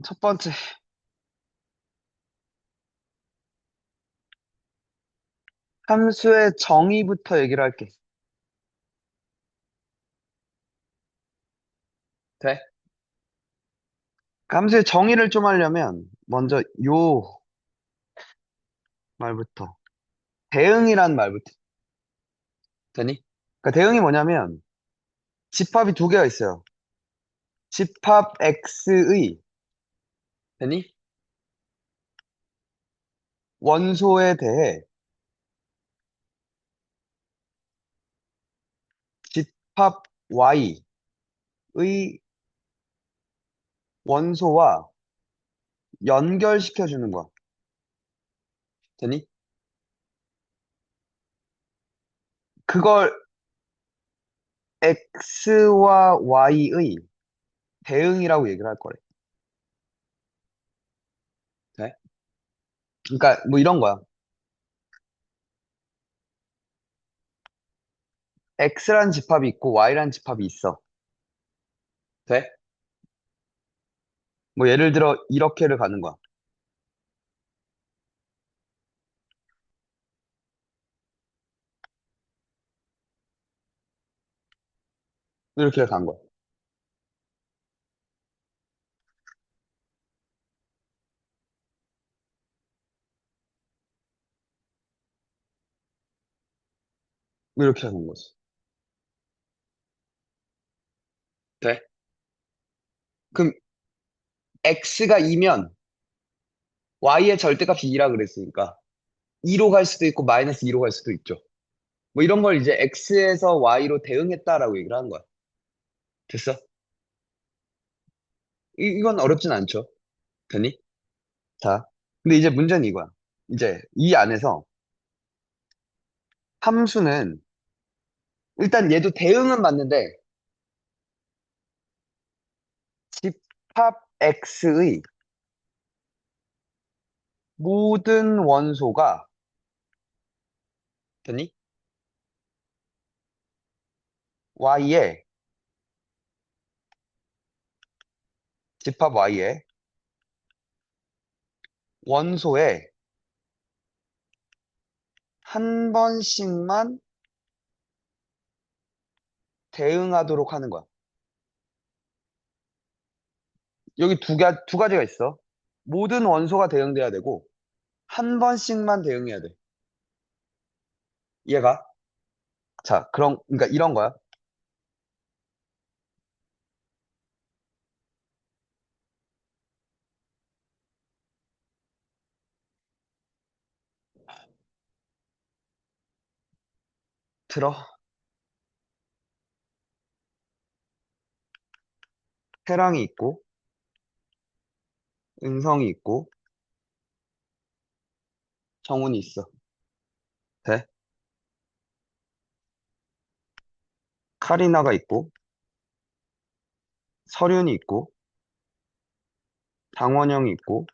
첫 번째, 함수의 정의부터 얘기를 할게. 돼? 함수의 정의를 좀 하려면, 먼저 요 말부터. 대응이란 말부터. 되니? 그러니까 대응이 뭐냐면, 집합이 두 개가 있어요. 집합 X의, 되니? 원소에 대해 집합 Y의 원소와 연결시켜주는 거야. 되니? 그걸 X와 Y의 대응이라고 얘기를 할 거래. 돼? 그러니까 뭐 이런 거야. X란 집합이 있고 Y란 집합이 있어. 돼? 뭐 예를 들어 이렇게를 가는 거야. 이렇게를 간 거야. 이렇게 가는 거지. 돼? 그럼 X가 2면 Y의 절대값이 2라 그랬으니까 2로 갈 수도 있고 마이너스 2로 갈 수도 있죠. 뭐 이런 걸 이제 X에서 Y로 대응했다라고 얘기를 하는 거야. 됐어? 이건 어렵진 않죠. 되니? 자, 근데 이제 문제는 이거야. 이제 이 안에서 함수는 일단 얘도 대응은 맞는데 집합 X의 모든 원소가 되니? Y의 집합 Y의 원소에 한 번씩만 대응하도록 하는 거야. 여기 두 가지가 있어. 모든 원소가 대응돼야 되고, 한 번씩만 대응해야 돼. 이해가? 자, 그러니까 이런 거야. 들어. 해랑이 있고, 은성이 있고, 정운이 있어. 돼? 카리나가 있고, 서륜이 있고, 장원영이 있고,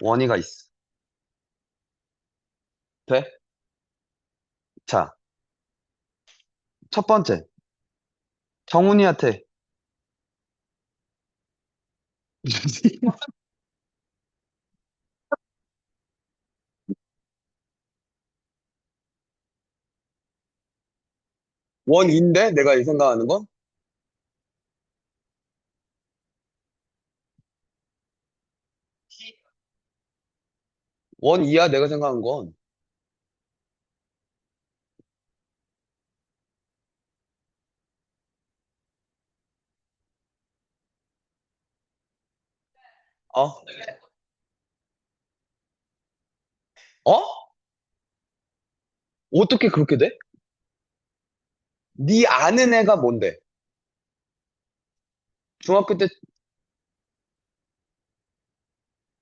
원희가 있어. 돼? 자, 첫 번째. 정운이한테 원인데? 내가 이 생각하는 건? 원이야, 내가 생각한 건. 어? 어? 어떻게 그렇게 돼? 네 아는 애가 뭔데? 중학교 때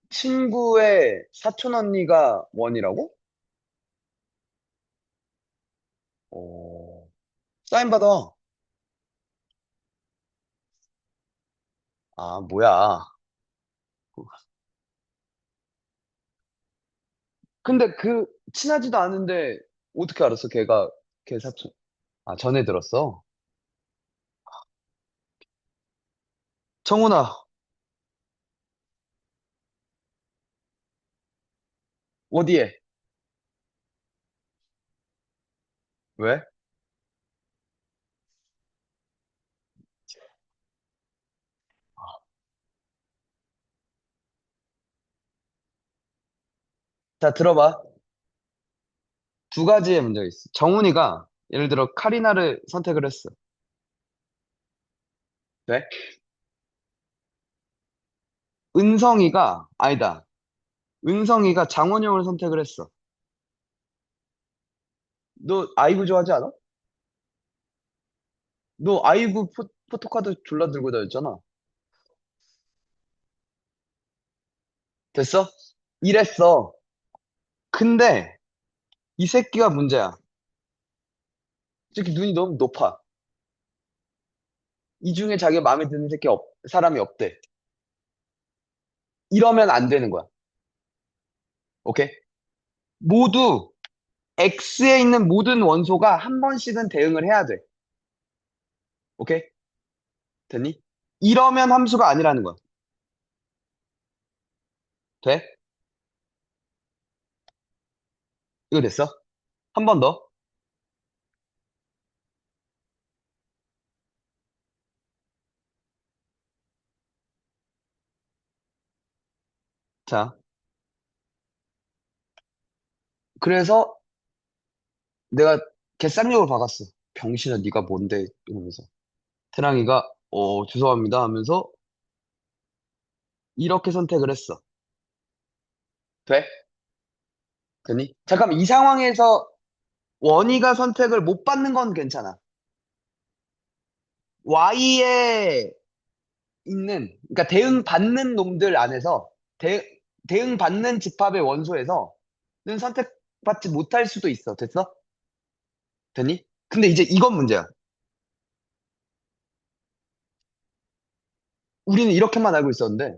친구의 사촌 언니가 원이라고? 어, 사인 받아. 아, 뭐야. 근데 친하지도 않은데, 어떻게 알았어? 걔가, 걔 사촌. 아, 전에 들었어? 정훈아, 어디에? 왜? 자, 들어봐. 두 가지의 문제가 있어. 정훈이가 예를 들어 카리나를 선택을 했어. 네? 아니다. 은성이가 장원영을 선택을 했어. 너 아이브 좋아하지 않아? 너 아이브 포토카드 졸라 들고 다녔잖아. 됐어? 이랬어. 근데 이 새끼가 문제야. 이 새끼 눈이 너무 높아. 이 중에 자기가 마음에 드는 사람이 없대. 이러면 안 되는 거야. 오케이? 모두 X에 있는 모든 원소가 한 번씩은 대응을 해야 돼. 오케이? 됐니? 이러면 함수가 아니라는 거야. 돼? 이거 됐어? 한 번 더. 자, 그래서 내가 개쌍욕을 박았어. 병신아, 네가 뭔데? 이러면서. 태랑이가, 죄송합니다 하면서 이렇게 선택을 했어. 돼? 됐니? 잠깐만, 이 상황에서 원희가 선택을 못 받는 건 괜찮아. Y에 그러니까 대응받는 놈들 안에서, 대응받는 집합의 원소에서는 선택받지 못할 수도 있어. 됐어? 됐니? 근데 이제 이건 문제야. 우리는 이렇게만 알고 있었는데,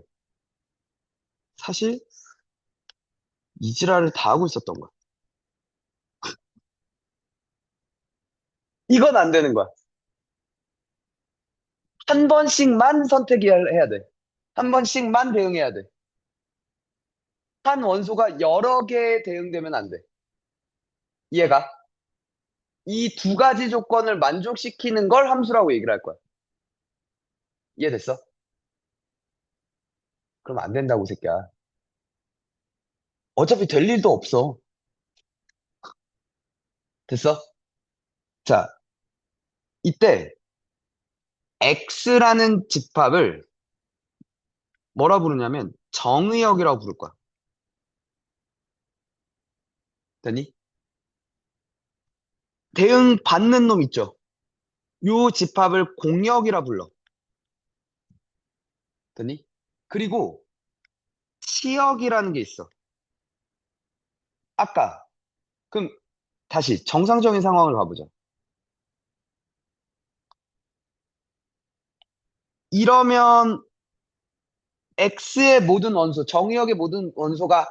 사실 이 지랄을 다 하고 있었던 거야. 이건 안 되는 거야. 한 번씩만 해야 돼. 한 번씩만 대응해야 돼. 한 원소가 여러 개 대응되면 안 돼. 이해가? 이 두 가지 조건을 만족시키는 걸 함수라고 얘기를 할 거야. 이해됐어? 그럼 안 된다고, 이 새끼야. 어차피 될 일도 없어. 됐어? 자, 이때 X라는 집합을 뭐라 부르냐면 정의역이라고 부를 거야. 됐니? 대응 받는 놈 있죠? 요 집합을 공역이라 불러. 됐니? 그리고 치역이라는 게 있어. 아까. 그럼 다시 정상적인 상황을 가보자. 이러면 X의 모든 원소, 정의역의 모든 원소가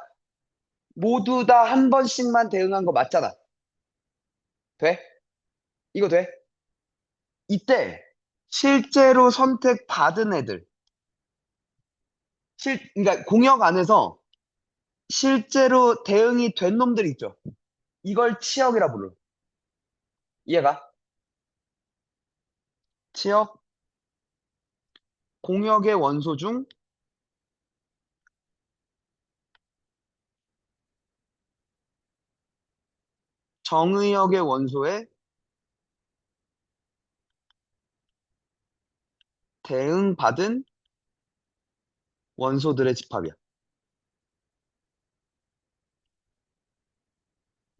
모두 다 한 번씩만 대응한 거 맞잖아. 돼? 이거 돼? 이때 실제로 선택받은 애들, 그러니까 공역 안에서 실제로 대응이 된 놈들 있죠. 이걸 치역이라 불러. 이해가? 치역, 공역의 원소 중 정의역의 원소에 대응받은 원소들의 집합이야.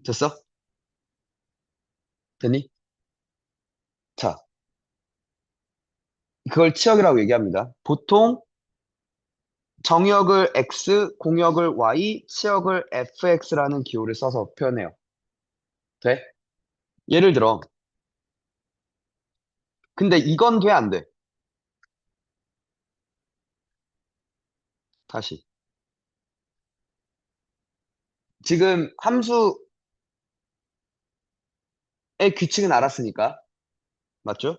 됐어? 됐니? 자, 그걸 치역이라고 얘기합니다. 보통 정역을 X, 공역을 Y, 치역을 FX라는 기호를 써서 표현해요. 돼? 예를 들어, 근데 이건 돼, 안 돼? 다시. 지금 함수의 규칙은 알았으니까. 맞죠?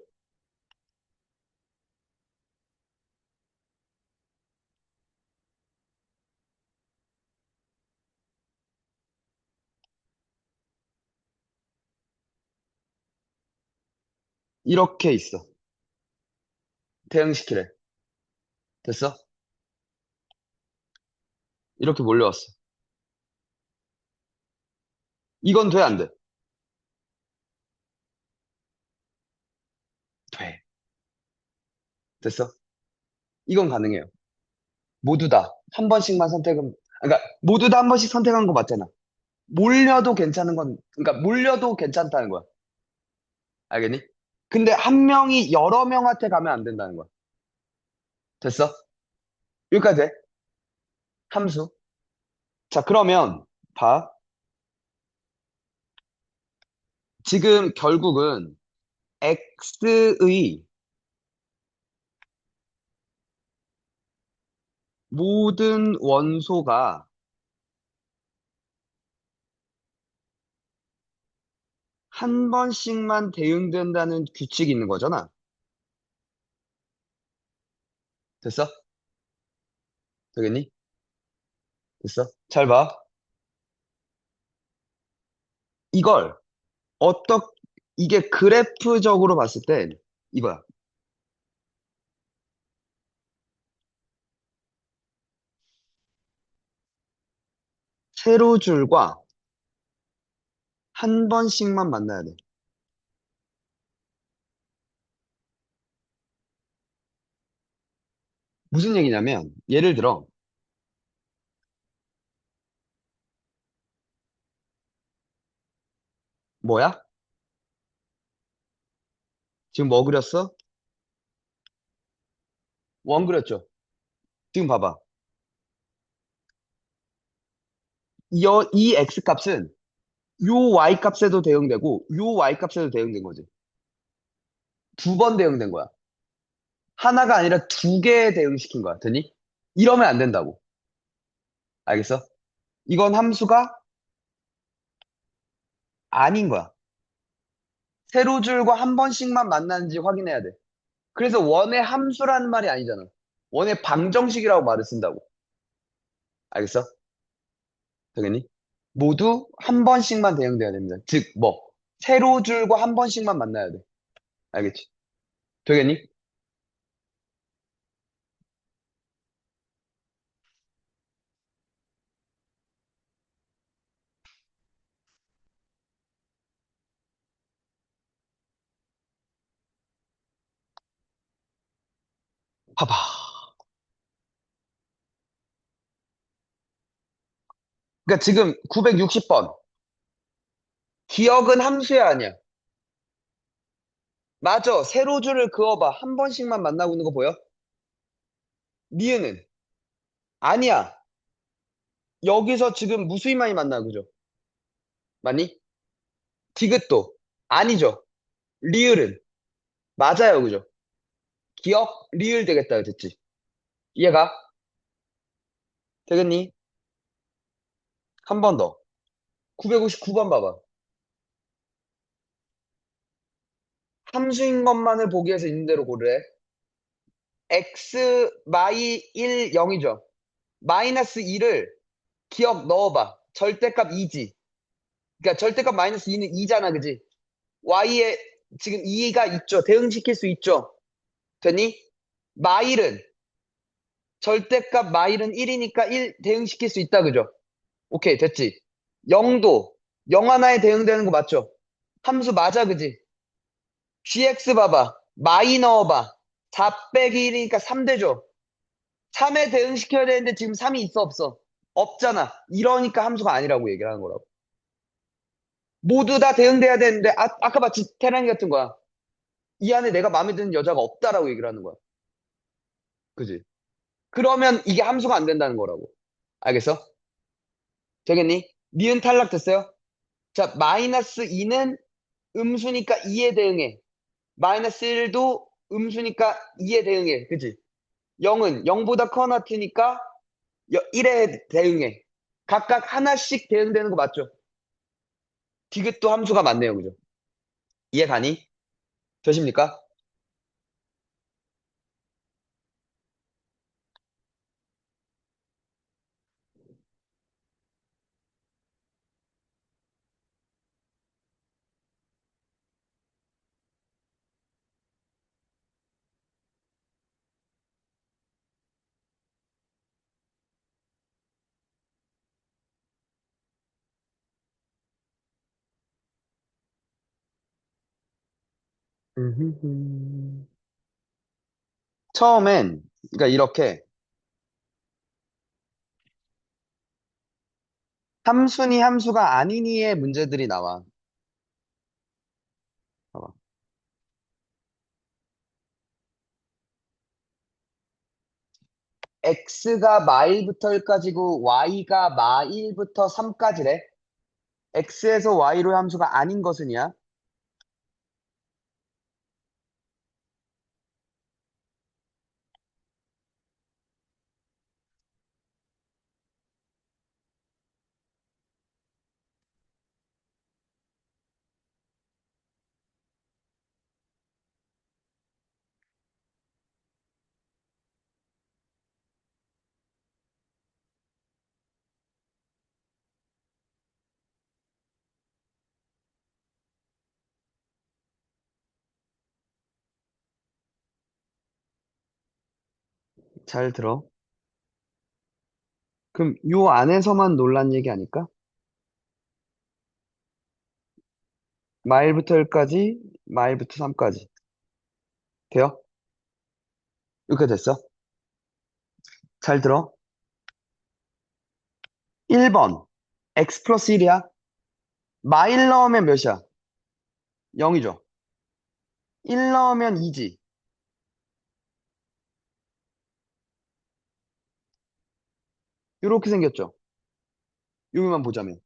이렇게 있어. 대응시키래. 됐어? 이렇게 몰려왔어. 이건 돼, 안 돼? 돼. 됐어? 이건 가능해요. 모두 다 한 번씩만 선택은, 그러니까 모두 다 한 번씩 선택한 거 맞잖아. 몰려도 괜찮은 건, 그러니까 몰려도 괜찮다는 거야. 알겠니? 근데 한 명이 여러 명한테 가면 안 된다는 거야. 됐어? 여기까지 돼? 함수. 자, 그러면 봐. 지금 결국은 x의 모든 원소가 한 번씩만 대응된다는 규칙이 있는 거잖아. 됐어? 되겠니? 됐어? 잘 봐. 이걸 어떻 이게 그래프적으로 봤을 땐 이거야. 세로줄과 한 번씩만 만나야 돼. 무슨 얘기냐면 예를 들어 뭐야? 지금 뭐 그렸어? 원 그렸죠? 지금 봐봐. 이 x 값은 요 y 값에도 대응되고 요 y 값에도 대응된 거지. 두 번 대응된 거야. 하나가 아니라 두 개 대응시킨 거야. 되니? 이러면 안 된다고. 알겠어? 이건 함수가 아닌 거야. 세로줄과 한 번씩만 만나는지 확인해야 돼. 그래서 원의 함수라는 말이 아니잖아. 원의 방정식이라고 말을 쓴다고. 알겠어? 되겠니? 모두 한 번씩만 대응돼야 됩니다. 즉, 뭐, 세로줄과 한 번씩만 만나야 돼. 알겠지? 되겠니? 봐봐. 그러니까 지금 960번. 기억은 함수야, 아니야? 맞아. 세로줄을 그어봐. 한 번씩만 만나고 있는 거 보여? 니은은? 아니야. 여기서 지금 무수히만이 만나, 그죠? 맞니? 디귿도? 아니죠. 리을은? 맞아요, 그죠? 기억, 리을 되겠다, 됐지? 이해가? 되겠니? 한 번 더. 959번 봐봐. 함수인 것만을 보기 위해서 있는 대로 고르래. x, 마이 1, 0이죠. 마이너스 2를 기억 넣어봐. 절대값 2지. 그러니까 절대값 마이너스 2는 2잖아, 그지? y에 지금 2가 있죠. 대응시킬 수 있죠. 됐니? 마일은 절대값 마일은 1이니까 1 대응시킬 수 있다, 그죠? 오케이, 됐지? 0도 0 하나에 대응되는 거 맞죠? 함수 맞아, 그지? gx 봐봐. 마이 넣어봐. 4 빼기 1이니까 3 되죠? 3에 대응시켜야 되는데 지금 3이 있어, 없어? 없잖아. 이러니까 함수가 아니라고 얘기를 하는 거라고. 모두 다 대응돼야 되는데, 아까 마치 테란이 같은 거야. 이 안에 내가 마음에 드는 여자가 없다라고 얘기를 하는 거야. 그지? 그러면 이게 함수가 안 된다는 거라고. 알겠어? 되겠니? 니은 탈락됐어요? 자, 마이너스 2는 음수니까 2에 대응해. 마이너스 1도 음수니까 2에 대응해. 그지? 0은 0보다 커 같으니까 1에 대응해. 각각 하나씩 대응되는 거 맞죠? 디귿도 함수가 맞네요. 그죠? 이해 가니? 되십니까? 음흠흠. 처음엔, 그러니까 이렇게 함수니 함수가 아니니의 문제들이 나와. 봐봐. x가 마일부터 1까지고 y가 마1부터 3까지래. x에서 y로 함수가 아닌 것은이야. 잘 들어. 그럼 요 안에서만 논란 얘기 아닐까? 마일부터 1까지, 마일부터 3까지. 돼요? 이렇게 됐어? 잘 들어. 1번. x 플러스 1이야. 마일 넣으면 몇이야? 0이죠. 1 넣으면 2지. 이렇게 생겼죠. 여기만 보자면.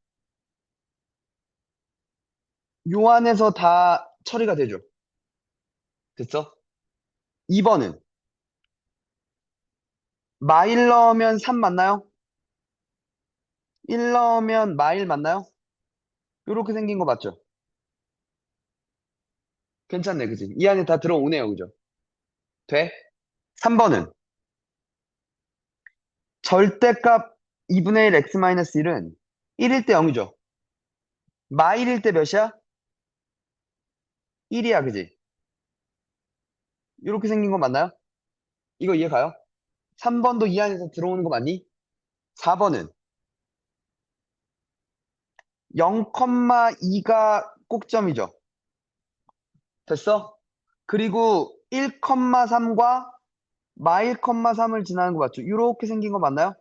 요 안에서 다 처리가 되죠. 됐어? 2번은 마일 넣으면 3 맞나요? 1 넣으면 마일 맞나요? 요렇게 생긴 거 맞죠? 괜찮네, 그지? 이 안에 다 들어오네요, 그죠? 돼? 3번은 절대값 2분의 1 x 마이너스 1은 1일 때 0이죠. 마일일 때 몇이야? 1이야, 그지? 요렇게 생긴 거 맞나요? 이거 이해 가요? 3번도 이 안에서 들어오는 거 맞니? 4번은 0,2가 꼭점이죠. 됐어? 그리고 1,3과 마일, 3을 지나는 거 맞죠? 이렇게 생긴 거 맞나요?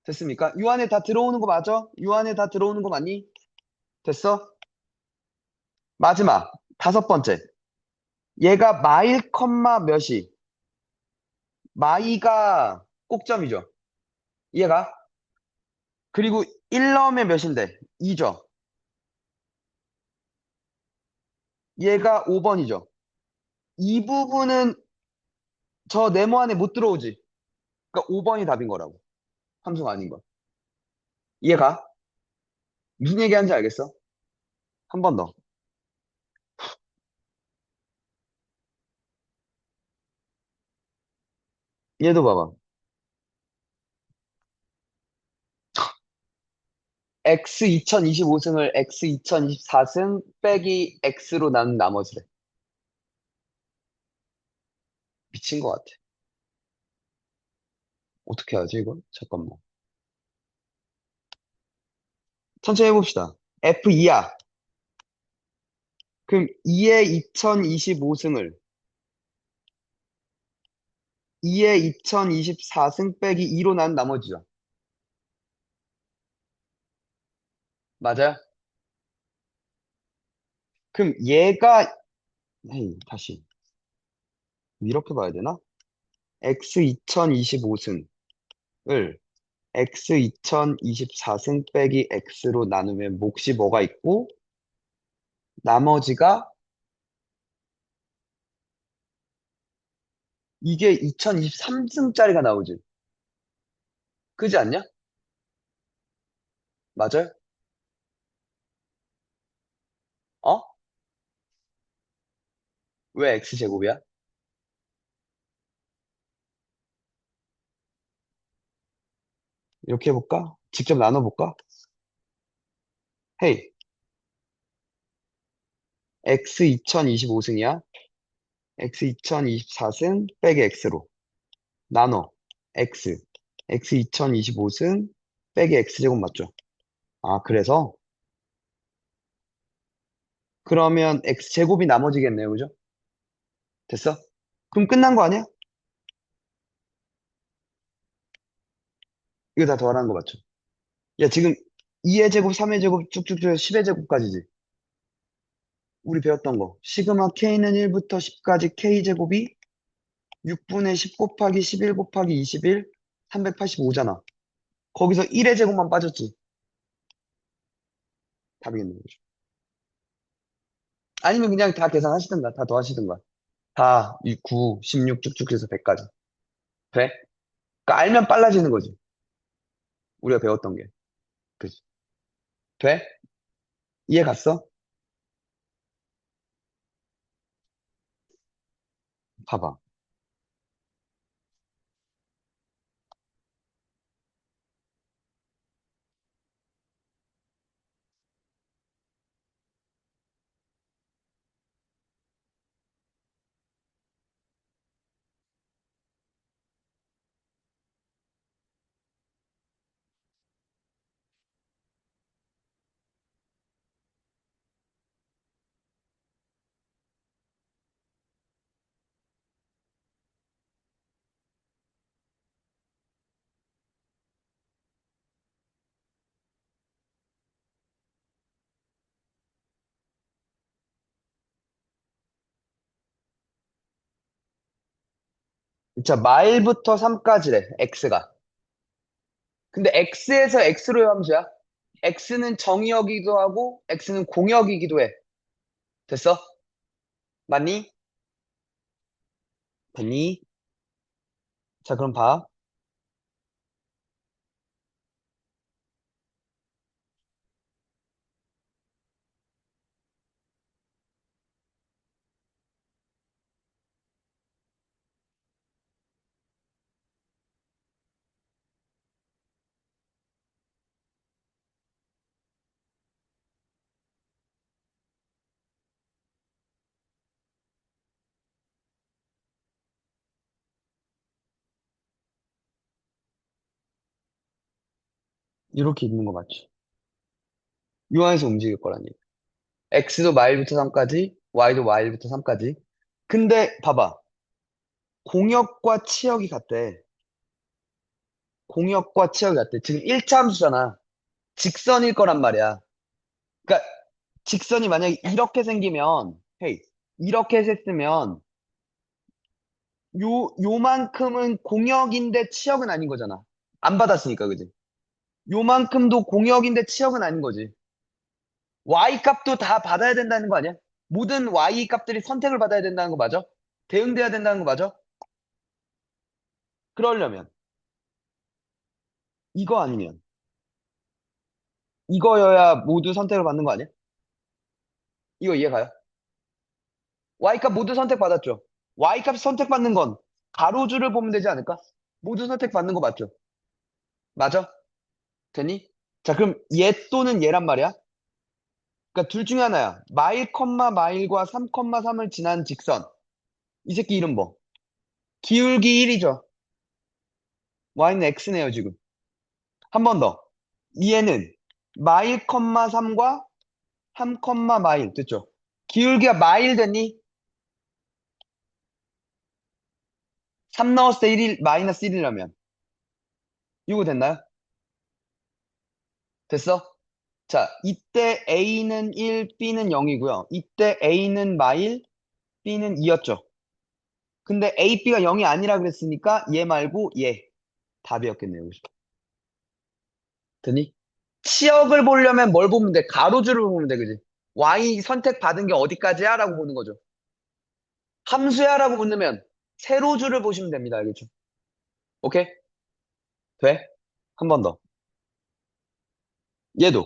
됐습니까? 요 안에 다 들어오는 거 맞아? 요 안에 다 들어오는 거 맞니? 됐어? 마지막, 5번째. 얘가 마일, 몇이? 마이가 꼭점이죠. 얘가. 그리고 1 넣으면 몇인데? 2죠. 얘가 5번이죠. 이 부분은 저 네모 안에 못 들어오지. 그러니까 5번이 답인 거라고. 함수가 아닌 거. 이해가? 무슨 얘기하는지 알겠어? 한 번 더. 얘도 봐봐. x 2025승을 x 2024승 빼기 x로 나눈 나머지래. 미친 것 같아. 어떻게 하지, 이거? 잠깐만. 천천히 해봅시다. F2야. 그럼 2의 2025승을 2의 2024승 빼기 2로 나눈 나머지죠. 맞아요? 그럼 얘가, 헤이, 다시. 이렇게 봐야 되나? x 2025승을 x 2024승 빼기 x로 나누면 몫이 뭐가 있고, 나머지가 이게 2023승짜리가 나오지. 그지 않냐? 맞아요? 어? 왜 x제곱이야? 이렇게 해볼까? 직접 나눠볼까? 헤이, x 2025승이야. x 2024승 빼기 x로 나눠. x. x 2025승 빼기 x제곱 맞죠? 아, 그래서 그러면 x제곱이 나머지겠네요. 그죠? 됐어? 그럼 끝난 거 아니야? 이거 다 더하라는 거 맞죠? 야, 지금 2의 제곱, 3의 제곱 쭉쭉 쭉 10의 제곱까지지. 우리 배웠던 거. 시그마 k는 1부터 10까지 k제곱이 6분의 10 곱하기 11 곱하기 21, 385잖아. 거기서 1의 제곱만 빠졌지. 답이겠네. 그죠? 아니면 그냥 다 계산하시든가, 다 더하시든가. 다 9, 16 쭉쭉 해서 100까지. 돼? 그러니까 알면 빨라지는 거지. 우리가 배웠던 게. 그지? 돼? 이해 갔어? 봐봐. 자, 마일부터 3까지래, x가. 근데 x에서 x로의 함수야. x는 정의역이기도 하고, x는 공역이기도 해. 됐어? 맞니? 됐니? 자, 그럼 봐. 이렇게 있는 거 맞지? 요 안에서 움직일 거라니. x도 마일부터 3까지, y도 마일부터 3까지. 근데 봐봐. 공역과 치역이 같대. 공역과 치역이 같대. 지금 1차 함수잖아. 직선일 거란 말이야. 그러니까 직선이 만약에 이렇게 생기면, 헤이, 이렇게 했으면 요만큼은 공역인데 치역은 아닌 거잖아. 안 받았으니까, 그지? 요만큼도 공역인데 치역은 아닌 거지. y 값도 다 받아야 된다는 거 아니야? 모든 y 값들이 선택을 받아야 된다는 거 맞아? 대응돼야 된다는 거 맞아? 그러려면 이거 아니면 이거여야 모두 선택을 받는 거 아니야? 이거 이해가요? y 값 모두 선택받았죠? y 값 선택받는 건 가로줄을 보면 되지 않을까? 모두 선택받는 거 맞죠? 맞아? 되니? 자, 그럼 얘 또는 얘란 말이야? 그러니까 둘 중에 하나야. 마일 컴마 마일과 3 컴마 3을 지난 직선. 이 새끼 이름 뭐? 기울기 1이죠. y는 x네요, 지금. 한 번 더. 얘는 마일 컴마 3과 3 컴마 마일. 됐죠? 기울기가 마일 됐니? 3 넣었을 때 1이 마이너스 1이라면. 이거 됐나요? 됐어? 자, 이때 A는 1, B는 0이고요. 이때 A는 마일, B는 2였죠. 근데 A, B가 0이 아니라 그랬으니까 얘 말고 얘. 답이었겠네요. 그죠? 되니? 치역을 보려면 뭘 보면 돼? 가로줄을 보면 돼, 그지? Y 선택받은 게 어디까지야? 라고 보는 거죠. 함수야? 라고 묻으면 세로줄을 보시면 됩니다. 알겠죠? 오케이? 돼? 한 번 더. 얘도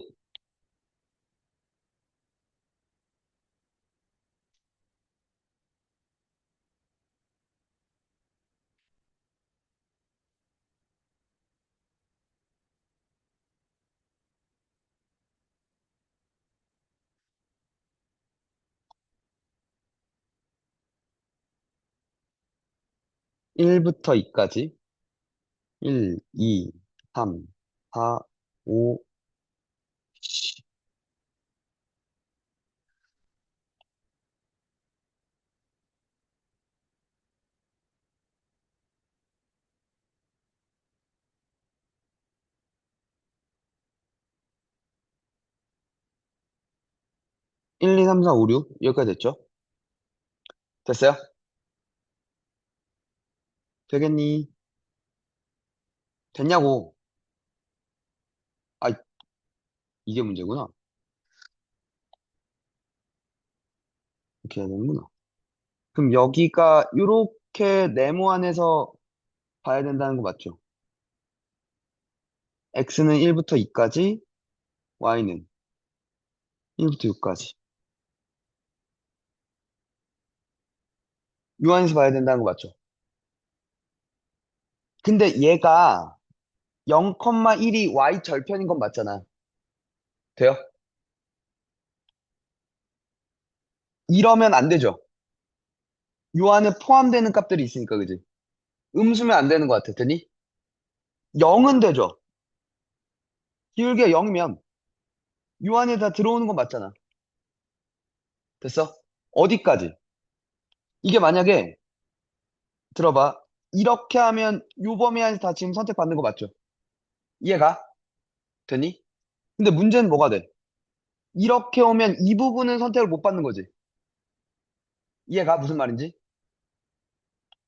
1부터 2까지 1, 2, 3, 4, 5, 1, 2, 3, 4, 5, 6 여기까지 됐죠? 됐어요? 되겠니? 됐냐고. 아, 이게 문제구나. 이렇게 해야 되는구나. 그럼 여기가 이렇게 네모안에서 봐야 된다는 거 맞죠? x는 1부터 2까지, y는 1부터 6까지. 요 안에서 봐야 된다는 거 맞죠? 근데 얘가 0,1이 y 절편인 건 맞잖아. 돼요? 이러면 안 되죠. 요 안에 포함되는 값들이 있으니까, 그지? 음수면 안 되는 것 같아. 되니? 0은 되죠. 기울기가 0이면 요 안에 다 들어오는 건 맞잖아. 됐어? 어디까지? 이게 만약에 들어봐. 이렇게 하면 요 범위 안에서 다 지금 선택받는 거 맞죠? 이해가? 되니? 근데 문제는 뭐가 돼? 이렇게 오면 이 부분은 선택을 못 받는 거지. 이해가? 무슨 말인지?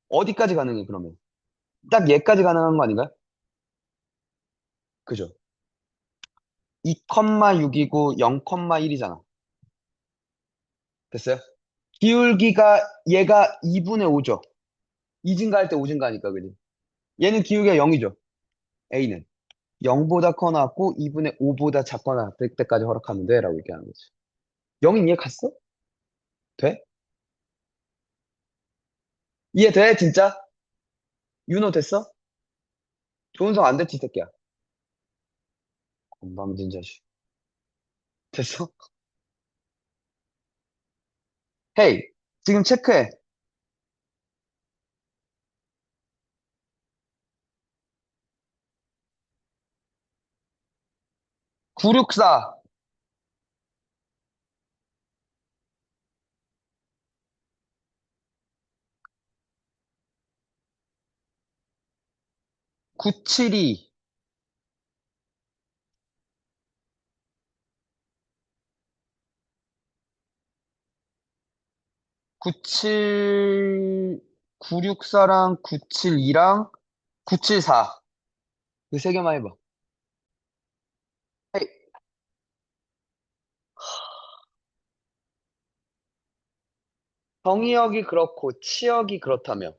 어디까지 가능해, 그러면? 딱 얘까지 가능한 거 아닌가요? 그죠? 2,6이고 0,1이잖아. 됐어요? 기울기가 얘가 2분의 5죠. 2 증가할 때 5 증가하니까, 그지? 얘는 기울기가 0이죠. A는. 0보다 커나 고 2분의 5보다 작거나 될 때까지 허락하면 돼. 라고 얘기하는 거지. 0인 이해 갔어? 돼? 이해돼? 진짜? 윤호 됐어? 조은성 안 됐지, 이 새끼야. 건방진 자식. 됐어? 헤이, 지금 체크해. 964, 972, 97, 964랑 972랑 974. 그 세 개만 해봐. 헤이, 정의역이 그렇고 치역이 그렇다며.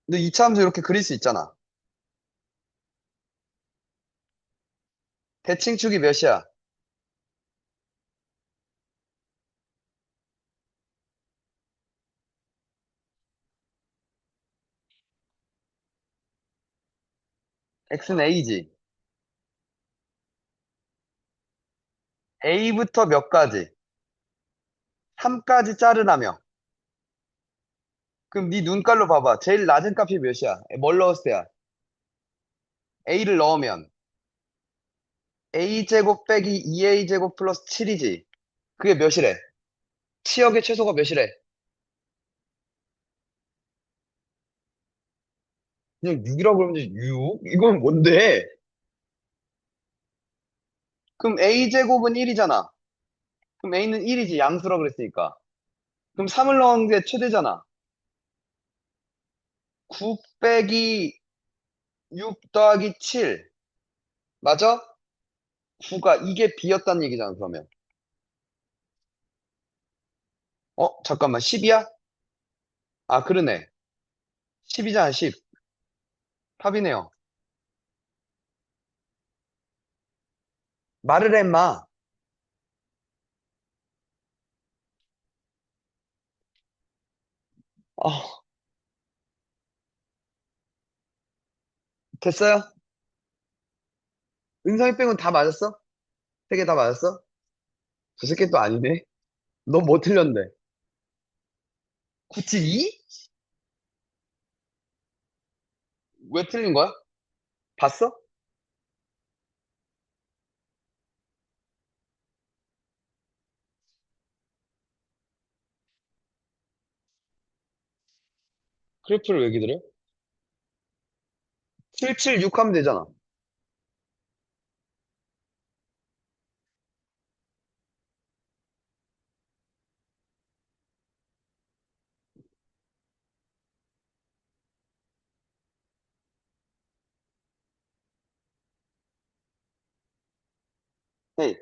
근데 이차함수 이렇게 그릴 수 있잖아. 대칭축이 몇이야? x는 a지. a부터 몇 가지? 3까지 자르라며. 그럼 네 눈깔로 봐봐. 제일 낮은 값이 몇이야? 뭘 넣었을 때야? a를 넣으면 a제곱 빼기 2a제곱 플러스 7이지. 그게 몇이래? 치역의 최소가 몇이래? 그냥 6이라고 그러면 되지. 6? 이건 뭔데? 그럼 a제곱은 1이잖아. 그럼 a는 1이지. 양수라 그랬으니까. 그럼 3을 넣은 게 최대잖아. 9 빼기 6 더하기 7. 맞아? 9가 이게 b였다는 얘기잖아, 그러면. 잠깐만. 10이야? 아, 그러네. 10이잖아, 10. 합이네요. 말을 해, 마. 어, 됐어요? 은성이 빼곤 다 맞았어? 세 개 다 맞았어? 저 새끼 또 아니네? 너 뭐 틀렸는데? 972? 왜 틀린 거야? 봤어? 그래프를 왜 기다려? 776 하면 되잖아. 헤이,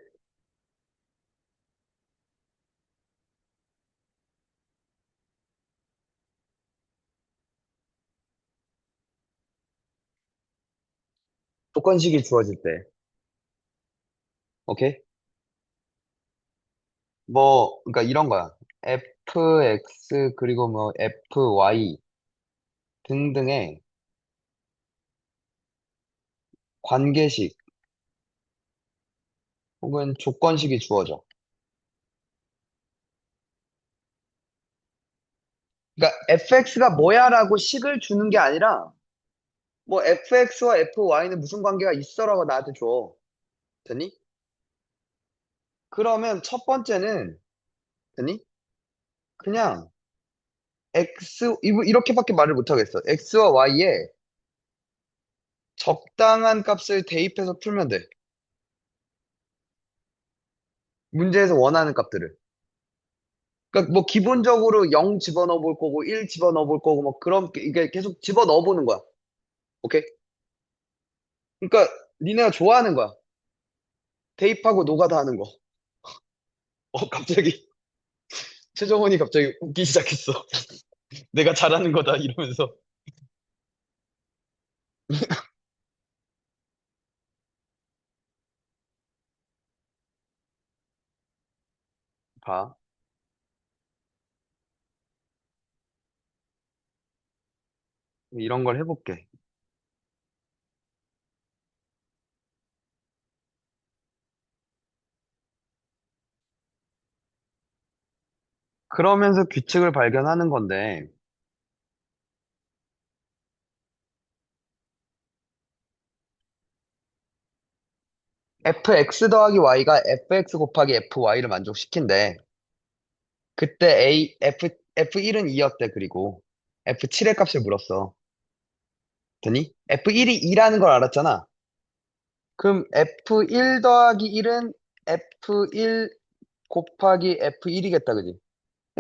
조건식이 주어질 때. 오케이? 뭐, 그러니까 이런 거야. fx 그리고 뭐 fy 등등의 관계식 혹은 조건식이 주어져. 그러니까 fx가 뭐야라고 식을 주는 게 아니라 뭐 fx와 fy는 무슨 관계가 있어라고 나한테 줘. 됐니? 그러면 첫 번째는 됐니? 그냥 이렇게밖에 말을 못 하겠어. x와 y에 적당한 값을 대입해서 풀면 돼. 문제에서 원하는 값들을. 그러니까 뭐 기본적으로 0 집어넣어 볼 거고 1 집어넣어 볼 거고 뭐 그런 이게 계속 집어넣어 보는 거야. 오케이? 그러니까 니네가 좋아하는 거야. 대입하고 노가다 하는 거. 갑자기 최정원이 갑자기 웃기 시작했어. 내가 잘하는 거다 이러면서. 봐. 이런 걸 해볼게. 그러면서 규칙을 발견하는 건데 fx 더하기 y가 fx 곱하기 fy를 만족시킨대. 그때 f1은 2였대. 그리고 f7의 값을 물었어. 됐니? f1이 2라는 걸 알았잖아. 그럼 f1 더하기 1은 f1 곱하기 f1이겠다. 그지?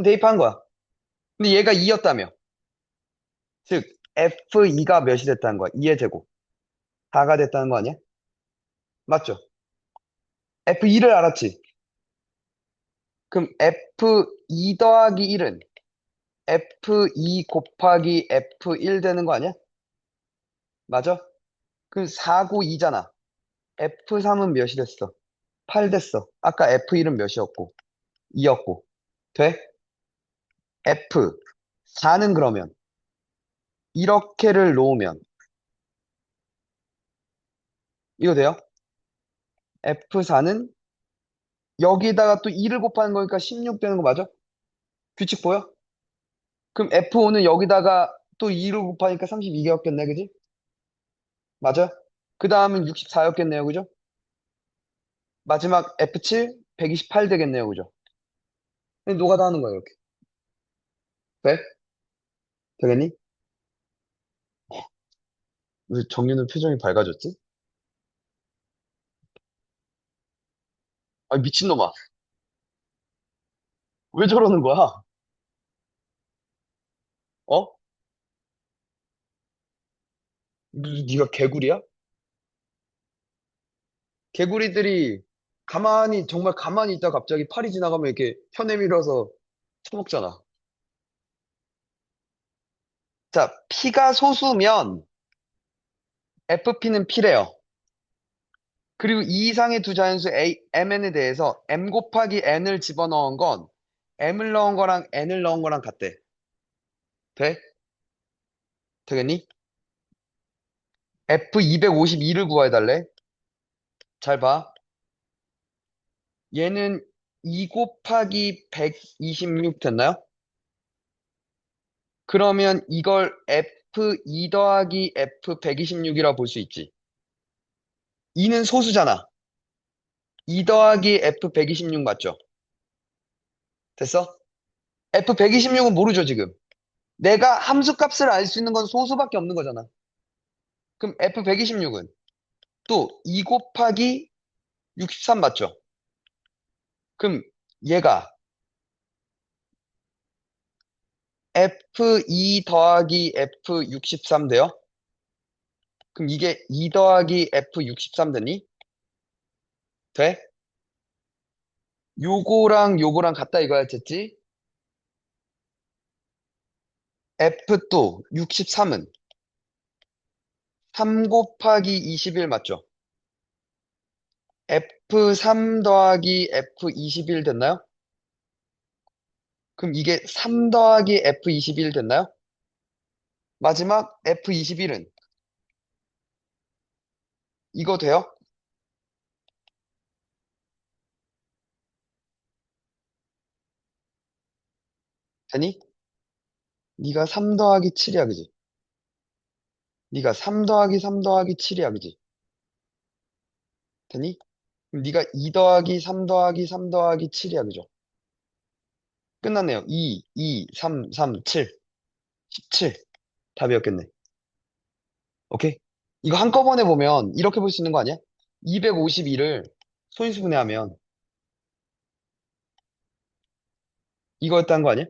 대입한 거야. 근데 얘가 2였다며. 즉 f2가 몇이 됐다는 거야? 2의 제곱. 4가 됐다는 거 아니야? 맞죠? f2를 알았지? 그럼 f2 더하기 1은 f2 곱하기 f1 되는 거 아니야? 맞아? 그럼 4, 9, 2잖아. F3은 몇이 됐어? 8 됐어. 아까 F1은 몇이었고? 2였고. 돼? F4는 그러면 이렇게를 놓으면 이거 돼요? F4는 여기다가 또 2를 곱하는 거니까 16 되는 거 맞아? 규칙 보여? 그럼 F5는 여기다가 또 2를 곱하니까 32개였겠네, 그지? 맞아? 그 다음은 64였겠네요, 그죠? 마지막 F7, 128 되겠네요, 그죠? 노가다 하는 거야, 이렇게. 돼? 되겠니? 왜 정윤은 표정이 밝아졌지? 아, 미친놈아. 왜 저러는 거야? 어? 네가 개구리야? 개구리들이 정말 가만히 있다 갑자기 팔이 지나가면 이렇게 혀 내밀어서 처먹잖아. 자, P가 소수면 FP는 P래요. 그리고 이 이상의 두 자연수 MN에 대해서 M 곱하기 N을 집어넣은 건 M을 넣은 거랑 N을 넣은 거랑 같대. 돼? 되겠니? F252를 구해달래. 잘 봐. 얘는 2 곱하기 126 됐나요? 그러면 이걸 F2 더하기 F126이라 볼 수 있지. 2는 소수잖아. 2 더하기 F126 맞죠? 됐어? F126은 모르죠, 지금. 내가 함수 값을 알 수 있는 건 소수밖에 없는 거잖아. 그럼 F126은 또 2 곱하기 63 맞죠? 그럼 얘가 F2 더하기 F63 돼요? 그럼 이게 2 더하기 F63 되니? 돼? 요거랑 같다 이거야, 됐지? F 또 63은 3 곱하기 21 맞죠? F3 더하기 F21 됐나요? 그럼 이게 3 더하기 F21 됐나요? 마지막 F21은 이거 돼요? 되니? 네가 3 더하기 7이야, 그지? 네가 3 더하기 3 더하기 7이야, 그지? 되니? 그럼 네가 2 더하기 3 더하기 3 더하기 7이야, 그죠? 끝났네요. 2, 2, 3, 3, 7. 17. 답이었겠네. 오케이? 이거 한꺼번에 보면 이렇게 볼 수 있는 거 아니야? 252를 소인수분해하면 이거였다는 거 아니야?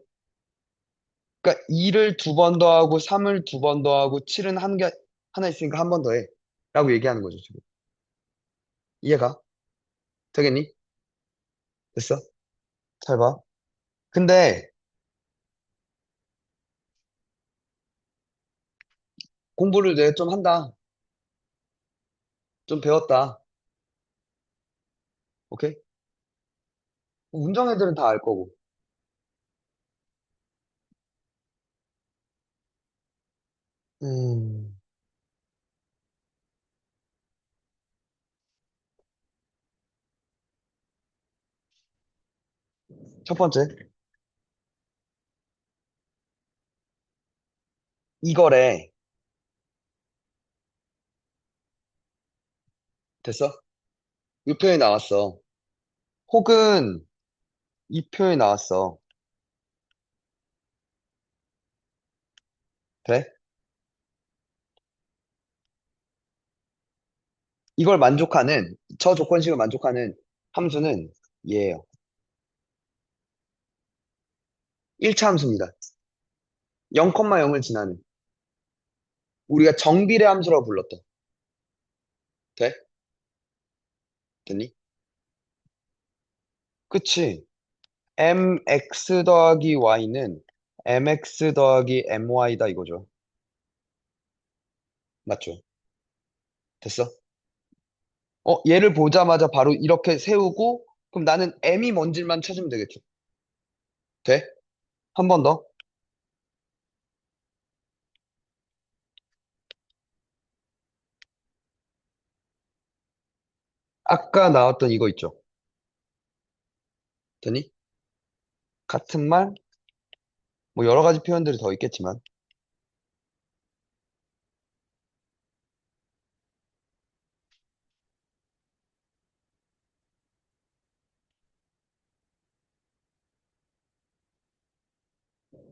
그러니까 2를 두 번 더하고 3을 두 번 더하고 7은 하나 있으니까 한 번 더해. 라고 얘기하는 거죠, 지금. 이해가? 되겠니? 됐어? 잘 봐. 근데 공부를 내가 좀 한다. 좀 배웠다. 오케이? 운정 애들은 다 알 거고. 음, 첫 번째. 이거래. 됐어? 이 표현이 나왔어. 혹은 이 표현이 나왔어. 돼? 이걸 만족하는, 저 조건식을 만족하는 함수는 얘예요. 1차 함수입니다. 0,0을 지나는. 우리가 정비례 함수라고 불렀던. 돼? 됐니? 그치? mx 더하기 y는 mx 더하기 my다 이거죠. 맞죠? 됐어? 얘를 보자마자 바로 이렇게 세우고, 그럼 나는 m이 뭔지만 찾으면 되겠죠. 돼? 한 번 더. 아까 나왔던 이거 있죠. 되니? 같은 말, 뭐 여러 가지 표현들이 더 있겠지만,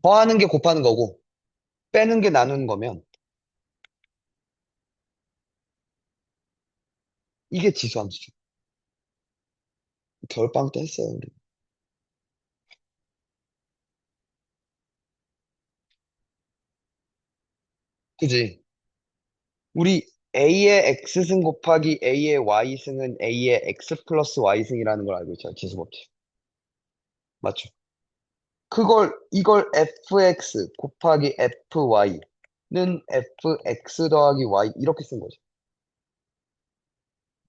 더하는 게 곱하는 거고, 빼는 게 나누는 거면, 이게 지수함수죠. 겨울방학 때 했어요, 우리. 그지? 우리 A의 X승 곱하기 A의 Y승은 A의 X 플러스 Y승이라는 걸 알고 있잖아, 지수법칙. 맞죠? 이걸 fx 곱하기 fy는 fx 더하기 y 이렇게 쓴 거지.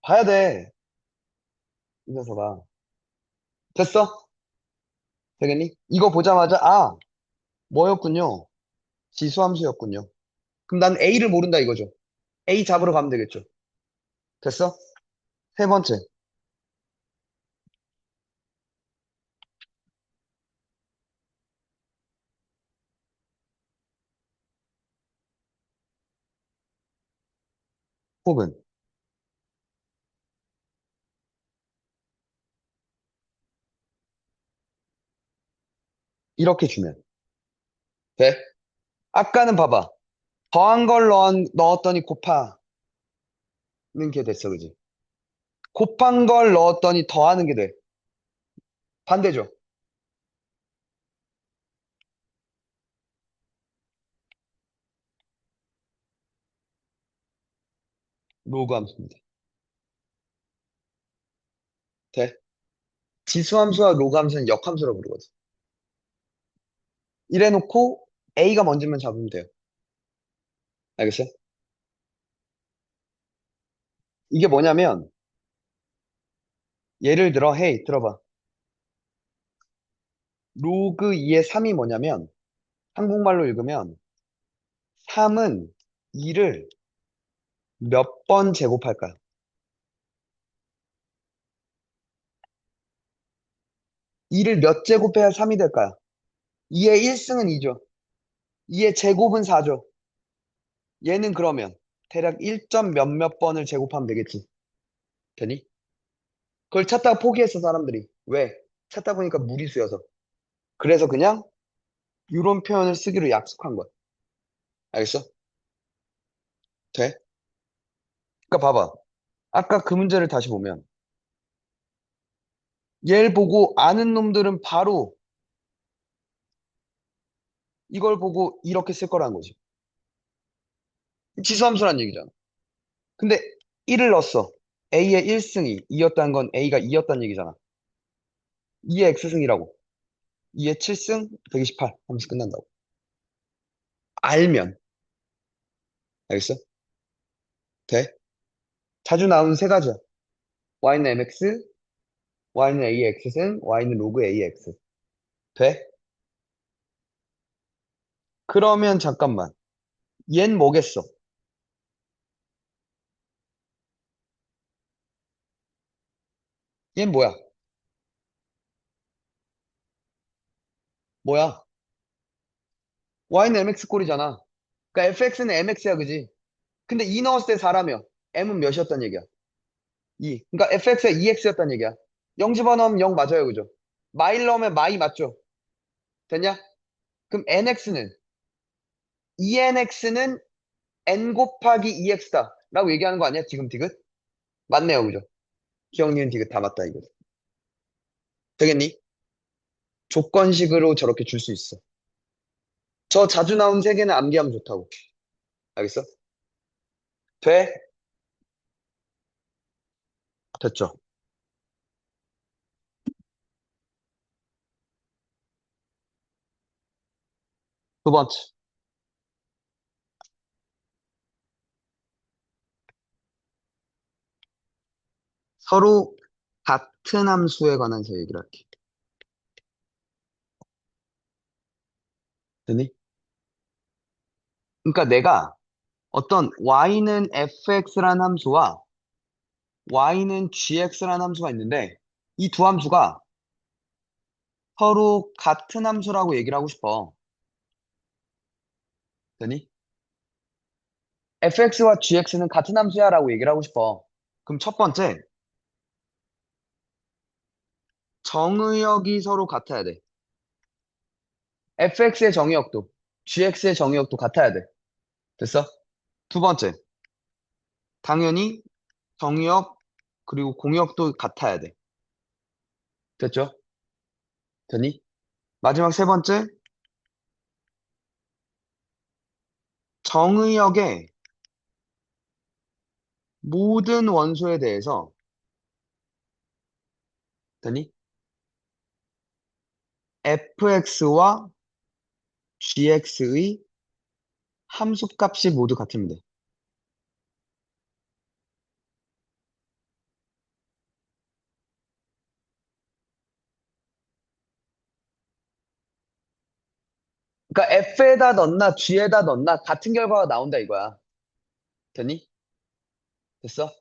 봐야 돼, 이 녀석아. 됐어? 되겠니? 이거 보자마자, 아, 뭐였군요. 지수함수였군요. 그럼 난 A를 모른다 이거죠. A 잡으러 가면 되겠죠. 됐어? 세 번째, 혹은, 이렇게 주면. 돼? 아까는 봐봐. 더한 걸 넣었더니 곱하는 게 됐어, 그지? 곱한 걸 넣었더니 더하는 게 돼. 반대죠. 로그 함수입니다. 돼? 지수함수와 로그함수는 역함수라고 부르거든. 이래놓고 A가 뭔지만 잡으면 돼요. 알겠어요? 이게 뭐냐면 예를 들어 헤이 들어봐. 로그 2의 3이 뭐냐면 한국말로 읽으면 3은 2를 몇 번 제곱할까요? 2를 몇 제곱해야 3이 될까요? 2의 1승은 2죠. 2의 제곱은 4죠. 얘는 그러면 대략 1점 몇몇 번을 제곱하면 되겠지. 되니? 그걸 찾다가 포기했어, 사람들이. 왜? 찾다 보니까 무리수여서. 그래서 그냥 이런 표현을 쓰기로 약속한 거야. 알겠어? 돼? 그러니까 봐봐. 아까 그 문제를 다시 보면 얘를 보고 아는 놈들은 바로 이걸 보고 이렇게 쓸 거라는 거지. 지수함수란 얘기잖아. 근데 1을 넣었어. A의 1승이 2였다는 건 A가 2였다는 얘기잖아. 2의 X승이라고. 2의 7승 128 하면서 끝난다고. 알면. 알겠어? 돼? 자주 나오는 세 가지야. Y는 MX, Y는 AX승, Y는 로그 AX. 돼? 그러면 잠깐만. 얜 뭐겠어? 얜 뭐야? 뭐야? Y는 MX 꼴이잖아. 그러니까 FX는 MX야, 그지? 근데 2 넣었을 때 4라며. M은 몇이었단 얘기야? 2. 그러니까 FX가 2X였단 얘기야. 0 집어넣으면 0 맞아요, 그죠? 마일 넣으면 마이 맞죠? 됐냐? 그럼 NX는 2NX는 N 곱하기 2X다. 라고 얘기하는 거 아니야? 지금 디귿? 맞네요, 그죠? 기억, 니은, 디귿 다 맞다, 이거. 되겠니? 조건식으로 저렇게 줄 수 있어. 저 자주 나온 세 개는 암기하면 좋다고. 알겠어? 돼? 됐죠? 두 번째. 서로 같은 함수에 관해서 얘기를 할게. 되니? 그러니까 내가 어떤 y는 fx라는 함수와 y는 gx라는 함수가 있는데 이 두 함수가 서로 같은 함수라고 얘기를 하고 싶어. 되니? fx와 gx는 같은 함수야 라고 얘기를 하고 싶어. 그럼 첫 번째, 정의역이 서로 같아야 돼. fx의 정의역도, gx의 정의역도 같아야 돼. 됐어? 두 번째, 당연히 정의역 그리고 공역도 같아야 돼. 됐죠? 되니? 마지막 세 번째, 정의역의 모든 원소에 대해서 되니? fx와 gx의 함수값이 모두 같으면 돼. 그러니까 f에다 넣나 g에다 넣나 같은 결과가 나온다 이거야. 되니? 됐어?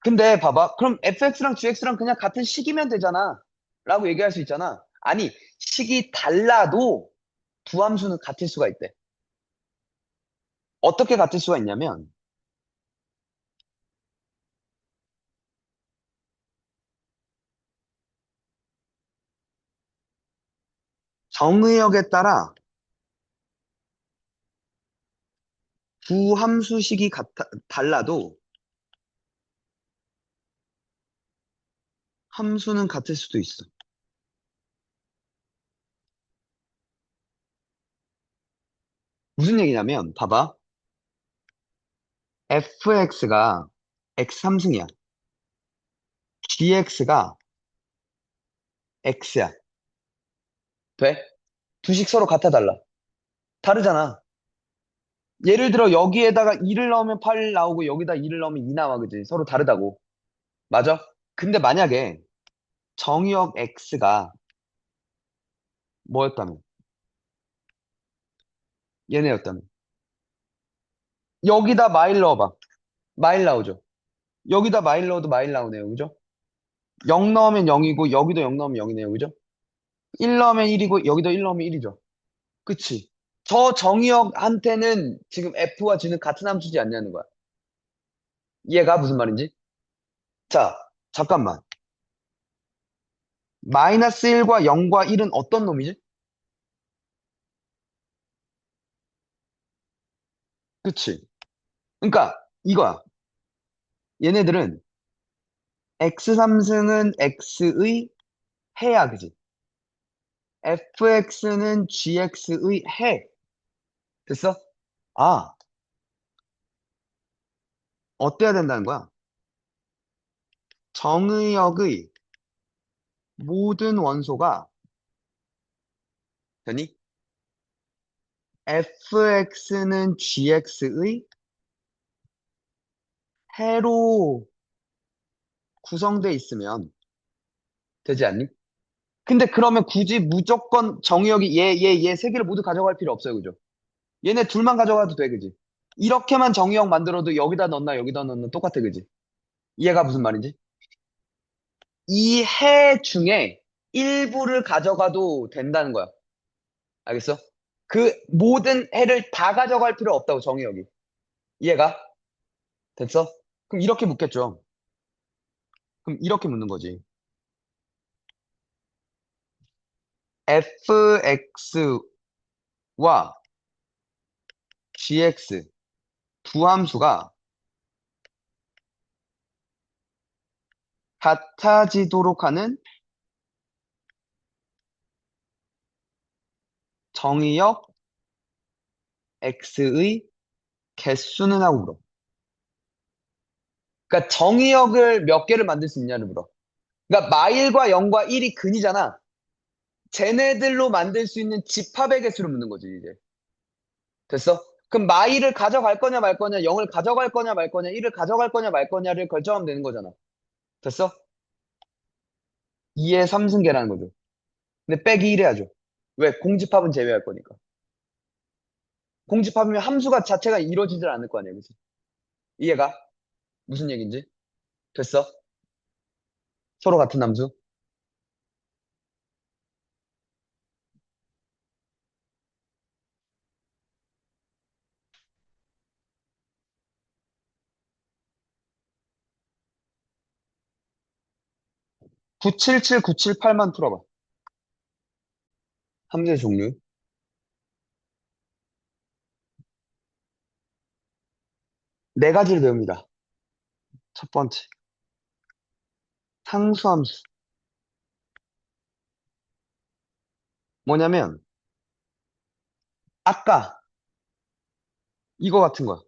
근데 봐봐. 그럼 fx랑 gx랑 그냥 같은 식이면 되잖아. 라고 얘기할 수 있잖아. 아니, 식이 달라도 두 함수는 같을 수가 있대. 어떻게 같을 수가 있냐면 정의역에 따라 두 함수식이 달라도 함수는 같을 수도 있어. 무슨 얘기냐면 봐봐. fx가 x 함승이야. gx가 x야. 돼? 두식 서로 같아 달라? 다르잖아. 예를 들어 여기에다가 2를 넣으면 8 나오고 여기다 2를 넣으면 2 나와, 그지? 서로 다르다고. 맞아? 근데 만약에 정의역 x가 뭐였다면? 얘네였다면. 여기다 마일 넣어봐. 마일 나오죠? 여기다 마일 넣어도 마일 나오네요, 그죠? 0 넣으면 0이고 여기도 0 넣으면 0이네요, 그죠? 1 넣으면 1이고 여기도 1 넣으면 1이죠. 그치? 저 정의역한테는 지금 f와 g는 같은 함수지 않냐는 거야. 이해가 무슨 말인지? 자, 잠깐만. 마이너스 1과 0과 1은 어떤 놈이지? 그치? 그러니까 이거야. 얘네들은 x3승은 x의 해야, 그지? fx는 gx의 해. 됐어? 아, 어때야 된다는 거야? 정의역의 모든 원소가 되니? fx는 gx의 해로 구성돼 있으면 되지 않니? 근데 그러면 굳이 무조건 정의역이 얘 세 개를 모두 가져갈 필요 없어요, 그죠? 얘네 둘만 가져가도 돼, 그지? 이렇게만 정의역 만들어도 여기다 넣나 여기다 넣나 똑같아, 그지? 이해가 무슨 말인지? 이 해 중에 일부를 가져가도 된다는 거야. 알겠어? 그 모든 해를 다 가져갈 필요 없다고, 정의역이. 이해가? 됐어? 그럼 이렇게 묻겠죠. 그럼 이렇게 묻는 거지. fx와 gx 두 함수가 같아지도록 하는 정의역 x의 개수는 하고 물어. 그러니까 정의역을 몇 개를 만들 수 있냐를 물어. 그러니까 마일과 0과 1이 근이잖아. 쟤네들로 만들 수 있는 집합의 개수를 묻는 거지, 이제. 됐어? 그럼 마일을 가져갈 거냐 말 거냐, 0을 가져갈 거냐 말 거냐, 1을 가져갈 거냐 말 거냐를 결정하면 되는 거잖아. 됐어? 2의 3승계라는 거죠. 근데 빼기 1 해야죠. 왜? 공집합은 제외할 거니까. 공집합이면 함수가 자체가 이루어지질 않을 거 아니야, 그치? 이해가? 무슨 얘기인지? 됐어? 서로 같은 함수? 977, 978만 풀어봐. 함수의 종류. 네 가지를 배웁니다. 첫 번째, 상수함수. 뭐냐면, 아까 이거 같은 거야.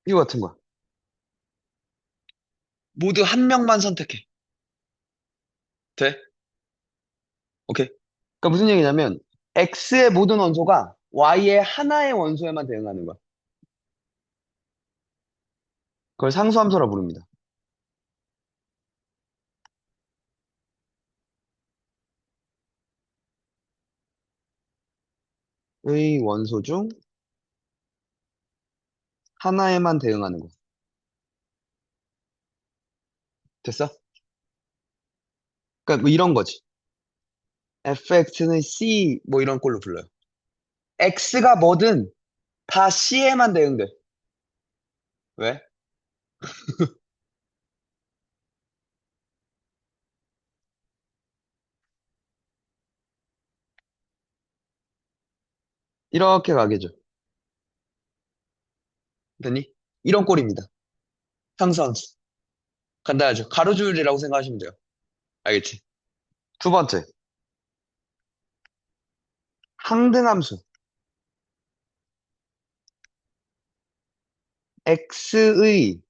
이거 같은 거야. 모두 한 명만 선택해. 돼? 오케이. 그러니까 무슨 얘기냐면, X의 모든 원소가 Y의 하나의 원소에만 대응하는 거야. 그걸 상수함수라고 부릅니다. 의 원소 중 하나에만 대응하는 거. 됐어? 그러니까 뭐 이런 거지. fx는 c 뭐 이런 꼴로 불러요. x가 뭐든 다 c에만 대응돼. 왜? 이렇게 가겠죠. 됐니? 이런 꼴입니다. 상수함수. 간단하죠. 가로줄이라고 생각하시면 돼요. 알겠지? 두 번째, 항등함수. x의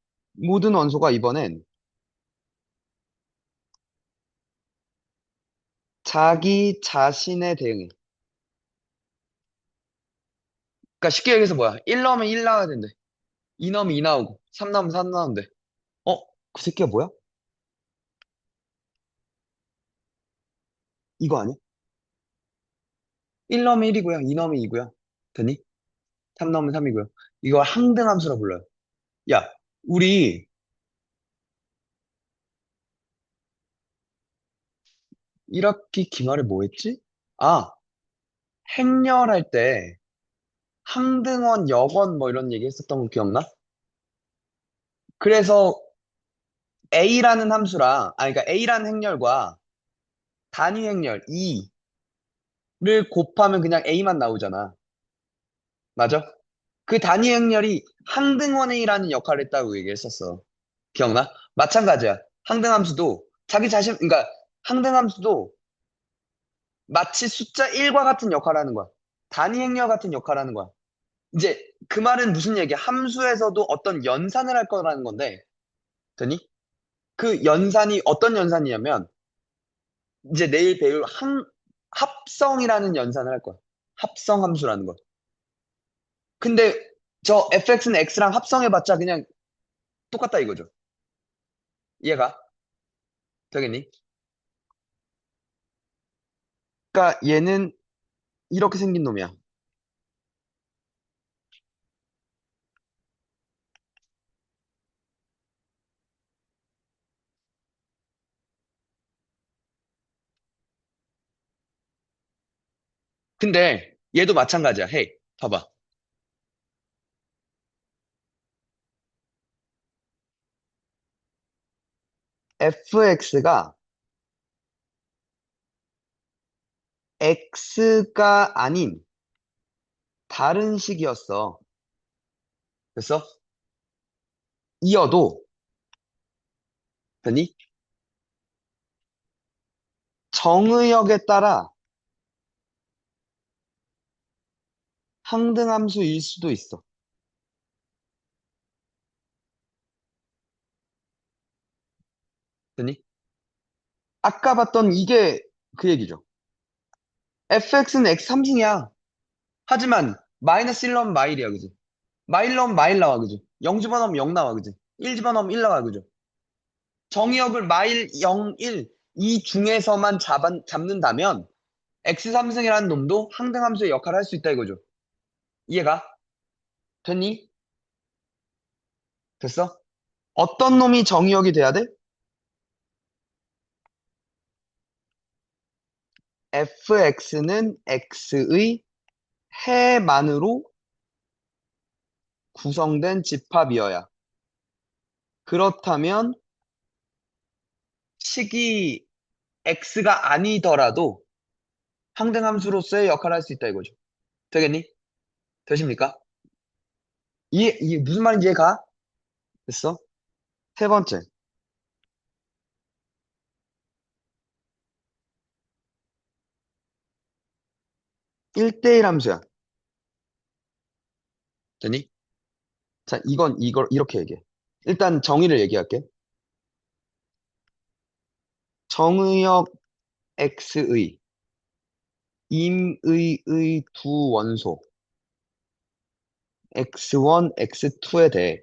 모든 원소가 이번엔 자기 자신에 대응해. 그러니까 쉽게 얘기해서 뭐야? 1 넣으면 1 나와야 된대. 2 넣으면 2 나오고, 3 넣으면 3 나오는데. 어? 그 새끼가 뭐야? 이거 아니야? 1 넣으면 1이고요. 2 넣으면 2고요. 됐니? 3 넣으면 3이고요. 이걸 항등함수라 불러요. 야, 우리 1학기 기말에 뭐 했지? 아, 행렬할 때 항등원, 역원 뭐 이런 얘기 했었던 거 기억나? 그래서 A라는 함수랑, 그러니까 A라는 행렬과 단위 행렬 E를 곱하면 그냥 A만 나오잖아. 맞아? 그 단위 행렬이 항등원이라는 역할을 했다고 얘기했었어. 기억나? 마찬가지야. 항등함수도 자기 자신, 그러니까 항등함수도 마치 숫자 1과 같은 역할을 하는 거야. 단위 행렬 같은 역할을 하는 거야. 이제 그 말은 무슨 얘기야? 함수에서도 어떤 연산을 할 거라는 건데, 되니? 그 연산이 어떤 연산이냐면, 이제 내일 배울 합성이라는 연산을 할 거야. 합성 함수라는 거. 근데 저 fx는 x랑 합성해봤자 그냥 똑같다 이거죠. 이해가? 되겠니? 그러니까 얘는 이렇게 생긴 놈이야. 근데 얘도 마찬가지야. 헤이, 봐봐. fx가 x가 아닌 다른 식이었어. 그래서 이어도 되니? 정의역에 따라 항등함수일 수도 있어. 되니? 아까 봤던 이게 그 얘기죠. fx는 x 삼승이야. 하지만 마이너스 1 넣으면 마일이야, 그지? 마일 넣으면 마일 나와, 그지? 0 집어넣으면 0 나와, 그지? 1 집어넣으면 1 나와, 그죠? 정의역을 마일 0, 1, 이 중에서만 잡는다면 x 삼승이라는 놈도 항등함수의 역할을 할 수 있다 이거죠. 이해가? 됐니? 됐어? 어떤 놈이 정의역이 돼야 돼? fx는 x의 해만으로 구성된 집합이어야. 그렇다면 식이 x가 아니더라도 항등함수로서의 역할을 할 수 있다 이거죠. 되겠니? 되십니까? 이게 무슨 말인지 이해가? 됐어? 세 번째, 1대1 함수야. 되니? 자, 이걸 이렇게 얘기해. 일단 정의를 얘기할게. 정의역 x의 임의의 두 원소 x1, x2에 대해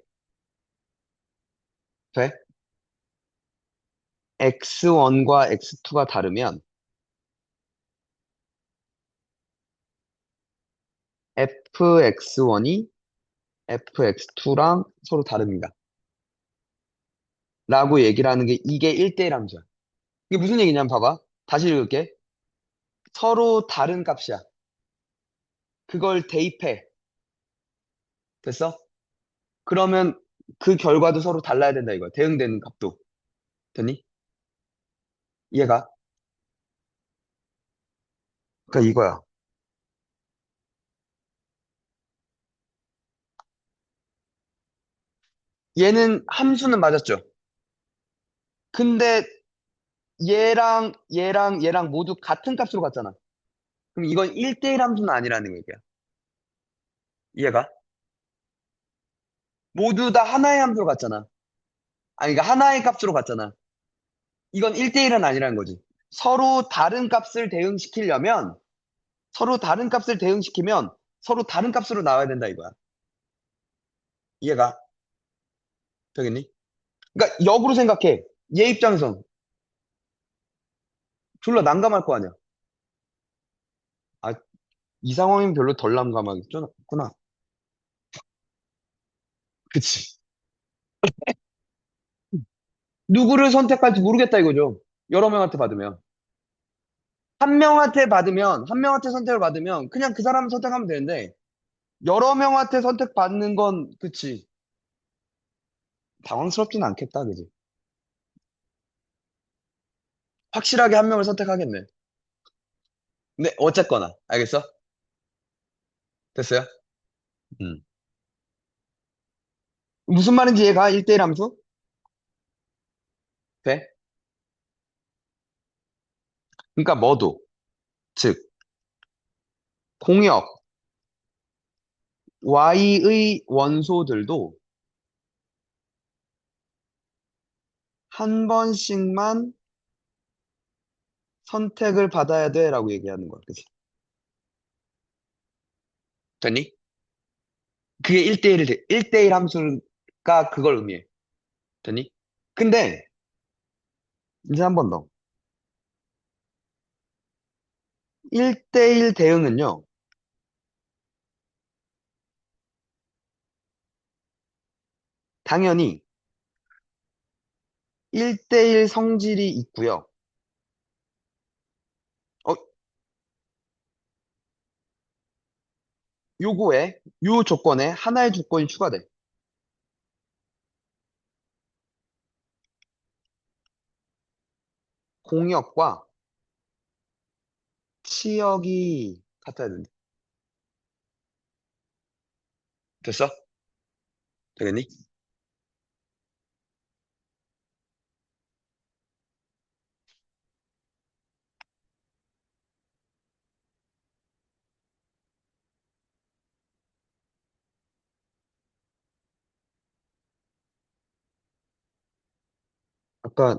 돼? x1과 x2가 다르면 fx1이 fx2랑 서로 다릅니다. 라고 얘기를 하는 게 이게 1대1 함수야. 이게 무슨 얘기냐면 봐봐. 다시 읽을게. 서로 다른 값이야. 그걸 대입해. 됐어? 그러면 그 결과도 서로 달라야 된다 이거야. 대응되는 값도. 됐니? 이해가? 그러니까 이거야. 얘는 함수는 맞았죠. 근데 얘랑 모두 같은 값으로 갔잖아. 그럼 이건 1대1 함수는 아니라는 얘기야. 이해가? 모두 다 하나의 함수로 갔잖아. 아니, 그러니까 하나의 값으로 갔잖아. 이건 1대1은 아니라는 거지. 서로 다른 값을 대응시키려면, 서로 다른 값을 대응시키면 서로 다른 값으로 나와야 된다 이거야. 이해가? 되겠니? 그러니까 역으로 생각해. 얘 입장에선 졸라 난감할 거 아니야. 아, 이 상황이면 별로 덜 난감하겠구나. 그치. 누구를 선택할지 모르겠다 이거죠. 여러 명한테 받으면. 한 명한테 선택을 받으면 그냥 그 사람 선택하면 되는데, 여러 명한테 선택받는 건, 그치. 당황스럽진 않겠다, 그지? 확실하게 한 명을 선택하겠네. 근데 어쨌거나, 알겠어? 됐어요? 음. 무슨 말인지 이해가? 1대1 함수? 돼? 그러니까 뭐도, 즉, 공역, y의 원소들도 한 번씩만 선택을 받아야 돼 라고 얘기하는 거야. 그치? 됐니? 그게 1대1 함수가 그걸 의미해. 됐니? 근데, 이제 한 번 더. 1대1 대응은요, 당연히 1대1 성질이 있고요. 어, 요 조건에 하나의 조건이 추가돼. 공역과 치역이 같아야 된다. 됐어? 되겠니? 아까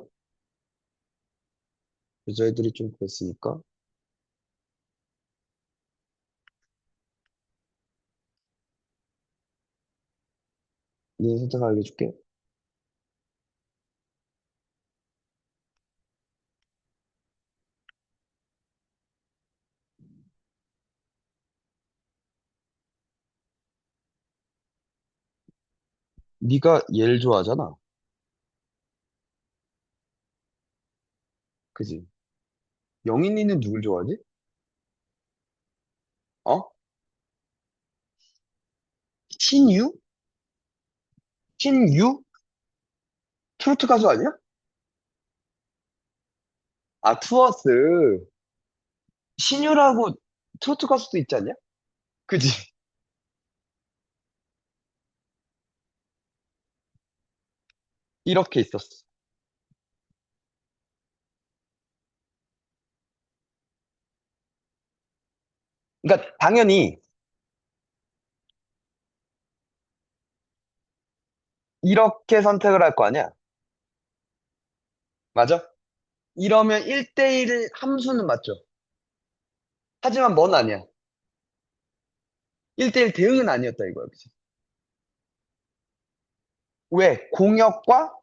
여자애들이 좀 그랬으니까, 네 선택 알려줄게. 네가 얘를 좋아하잖아. 그지? 영인이는 누굴 좋아하지? 어? 신유? 신유? 트로트 가수 아니야? 아, 투어스. 신유라고 트로트 가수도 있지 않냐? 그지? 이렇게 있었어. 그러니까 당연히 이렇게 선택을 할 거 아니야? 맞아? 이러면 1대1 함수는 맞죠? 하지만 뭔 아니야. 1대1 대응은 아니었다 이거야. 그치? 왜? 공역과,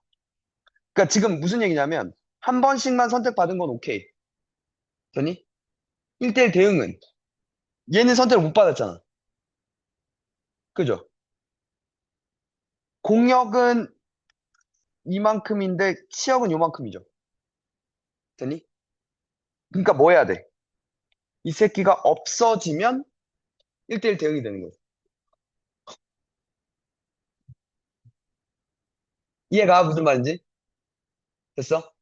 그러니까 지금 무슨 얘기냐면, 한 번씩만 선택받은 건 오케이. 되니? 1대1 대응은, 얘는 선택을 못 받았잖아. 그죠? 공역은 이만큼인데, 치역은 요만큼이죠. 되니? 그러니까 뭐 해야 돼? 이 새끼가 없어지면 1대1 대응이 되는 거지. 이해가 무슨 말인지? 됐어?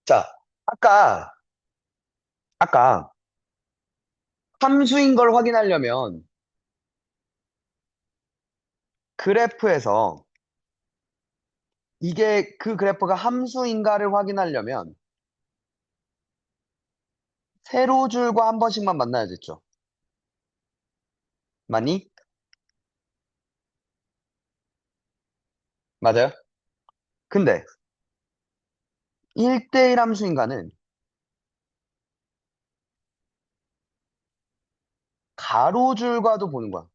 자, 아까, 아까, 함수인 걸 확인하려면, 그래프에서, 이게 그 그래프가 함수인가를 확인하려면, 세로줄과 한 번씩만 만나야겠죠. 맞니? 맞아요? 근데 1대1 함수인가는 가로줄과도 보는 거야.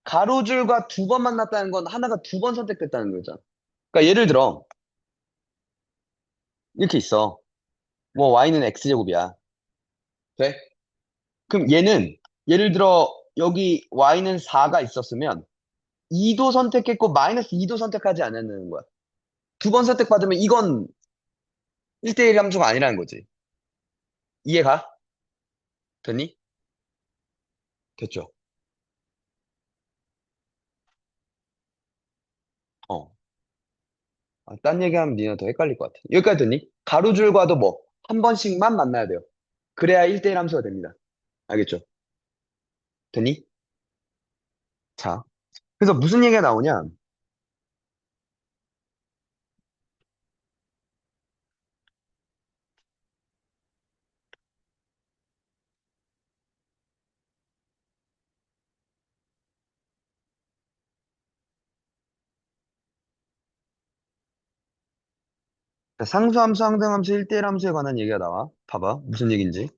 가로줄과 두 번 만났다는 건 하나가 두 번 선택됐다는 거잖아. 그러니까 예를 들어 이렇게 있어. 뭐 y는 x제곱이야. 돼? 그럼 얘는 예를 들어 여기 y는 4가 있었으면 2도 선택했고 마이너스 2도 선택하지 않았는 거야. 두 번 선택받으면 이건 1대1 함수가 아니라는 거지. 이해가? 됐니? 됐죠? 어. 아, 딴 얘기하면 니네 더 헷갈릴 것 같아. 여기까지 됐니? 가로줄과도 뭐 한 번씩만 만나야 돼요. 그래야 1대1 함수가 됩니다. 알겠죠? 됐니? 자, 그래서 무슨 얘기가 나오냐? 자, 상수함수, 항등함수, 1대1 함수에 관한 얘기가 나와. 봐봐. 무슨 얘기인지.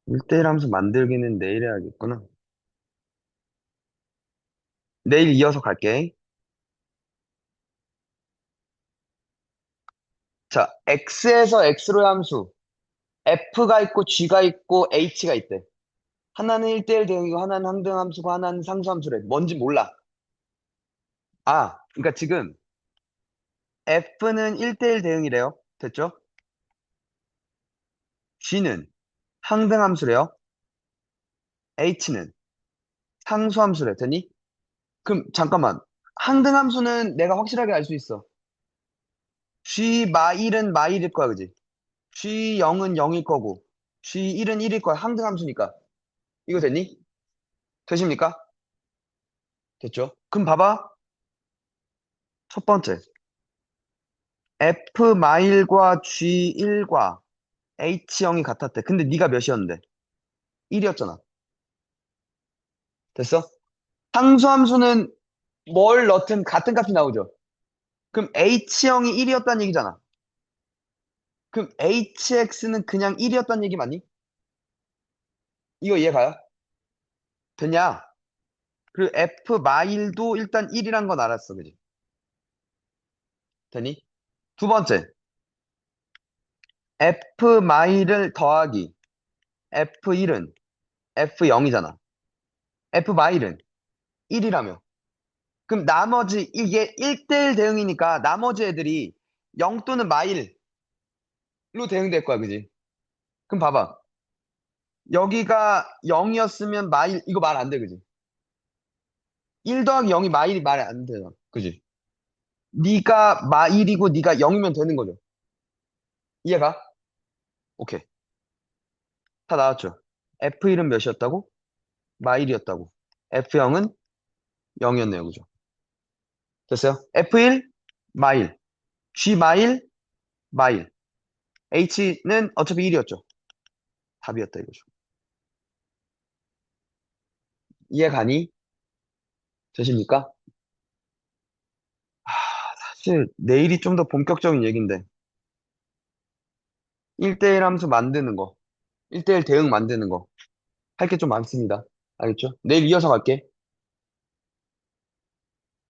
1대1 함수 만들기는 내일 해야겠구나. 내일 이어서 갈게. 자, x에서 x로의 함수. f가 있고 g가 있고 h가 있대. 하나는 1대1 대응이고 하나는 항등함수고 하나는 상수함수래. 뭔지 몰라. 아, 그러니까 지금 f는 1대1 대응이래요. 됐죠? g는 항등함수래요. h는 상수함수래. 됐니? 그럼 잠깐만. 항등함수는 내가 확실하게 알 수 있어. g 마일은 마일일 거야, 그지? g 0은 0일 거고 g 1은 1일 거야. 항등함수니까. 이거 됐니? 되십니까? 됐죠? 그럼 봐봐. 첫 번째. f 마일과 g 1과 h 0이 같았대. 근데 네가 몇이었는데? 1이었잖아. 됐어? 상수함수는 뭘 넣든 같은 값이 나오죠. 그럼 H형이 1이었다는 얘기잖아. 그럼 HX는 그냥 1이었다는 얘기 맞니? 이거 이해가요? 됐냐? 그리고 F 마일도 일단 1이란 건 알았어. 그지? 되니? 두 번째. F 마일을 더하기 F1은 F0이잖아. F 마일은 1이라며. 그럼 나머지 이게 1대1 대응이니까 나머지 애들이 0 또는 마일로 대응될 거야. 그지? 그럼 봐봐. 여기가 0이었으면 마일 이거 말 안 돼. 그지? 1 더하기 0이 마일이 말이 안 되잖아. 그지? 네가 마일이고 네가 0이면 되는 거죠. 이해가? 오케이. 다 나왔죠. F1은 몇이었다고? 마일이었다고. F0은 0이었네요. 그죠? 됐어요? F1 마일, G 마일, 마일. H는 어차피 1이었죠. 답이었다 이거죠. 이해가니? 되십니까? 하, 사실 내일이 좀 더 본격적인 얘기인데 1대1 함수 만드는 거, 1대1 대응 만드는 거 할 게 좀 많습니다. 알겠죠? 내일 이어서 갈게.